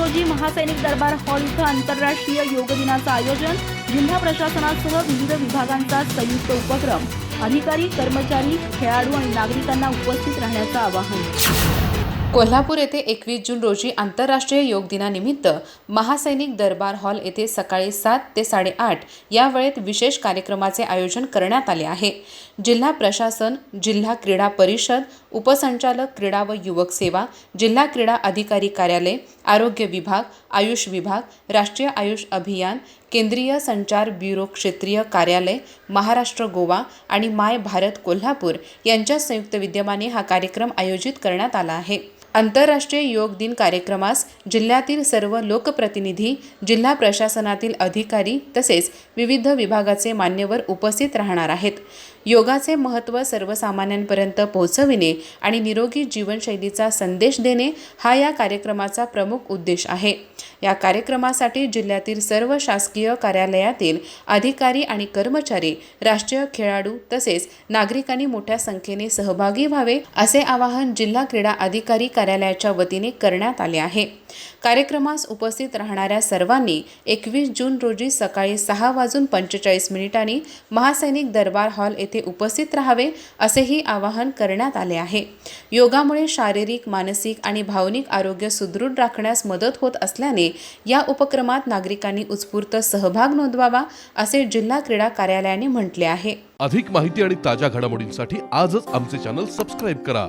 रोजी महासैनिक दरबार हॉल इथं आंतरराष्ट्रीय योग दिनाचं आयोजन. जिल्हा प्रशासनासह विविध विभागांचा संयुक्त उपक्रम. अधिकारी, कर्मचारी, खेळाडू आणि नागरिकांना उपस्थित राहण्याचं आवाहन. कोल्हापूर येथे 21 जून रोजी आंतरराष्ट्रीय योग दिनानिमित्त महासैनिक दरबार हॉल येथे सकाळी 7 ते 8:30 या वेळेत विशेष कार्यक्रमाचे आयोजन करण्यात आले आहे. जिल्हा प्रशासन, जिल्हा क्रीडा परिषद, उपसंचालक क्रीडा व युवक सेवा, जिल्हा क्रीडा अधिकारी कार्यालय, आरोग्य विभाग, आयुष विभाग, राष्ट्रीय आयुष अभियान, केंद्रीय संचार ब्युरो क्षेत्रीय कार्यालय, महाराष्ट्र गोवा आणि माय भारत कोल्हापूर यांच्या संयुक्त विद्यमाने हा कार्यक्रम आयोजित करण्यात आला आहे. आंतरराष्ट्रीय योग दिन कार्यक्रमास जिल्ह्यातील सर्व लोकप्रतिनिधी, जिल्हा प्रशासनातील अधिकारी तसेच विविध विभागाचे मान्यवर उपस्थित राहणार आहेत. योगाचे महत्त्व सर्वसामान्यांपर्यंत पोहोचविणे आणि निरोगी जीवनशैलीचा संदेश देणे हा या कार्यक्रमाचा प्रमुख उद्देश आहे. या कार्यक्रमासाठी जिल्ह्यातील सर्व शासकीय कार्यालयातील अधिकारी आणि कर्मचारी, राष्ट्रीय खेळाडू तसेच नागरिकांनी मोठ्या संख्येने सहभागी व्हावे असे आवाहन जिल्हा क्रीडा अधिकारी कार्यालयाच्या वतीने करण्यात आले आहे. कार्यक्रमास उपस्थित राहणाऱ्या सर्वांनी 21 जून रोजी सकाळी 6:45 महासैनिक दरबार हॉल येथे उपस्थित राहावे असेही आवाहन करण्यात आले आहे. योगामुळे शारीरिक, मानसिक आणि भावनिक आरोग्य सुदृढ राखण्यास मदत होत असल्याने या उपक्रमात नागरिकांनी उत्स्फूर्त सहभाग नोंदवावा असे जिल्हा क्रीडा कार्यालयाने म्हटले आहे. अधिक माहिती आणि ताज्या घडामोडींसाठी आजच आमचे चॅनल सबस्क्राइब करा.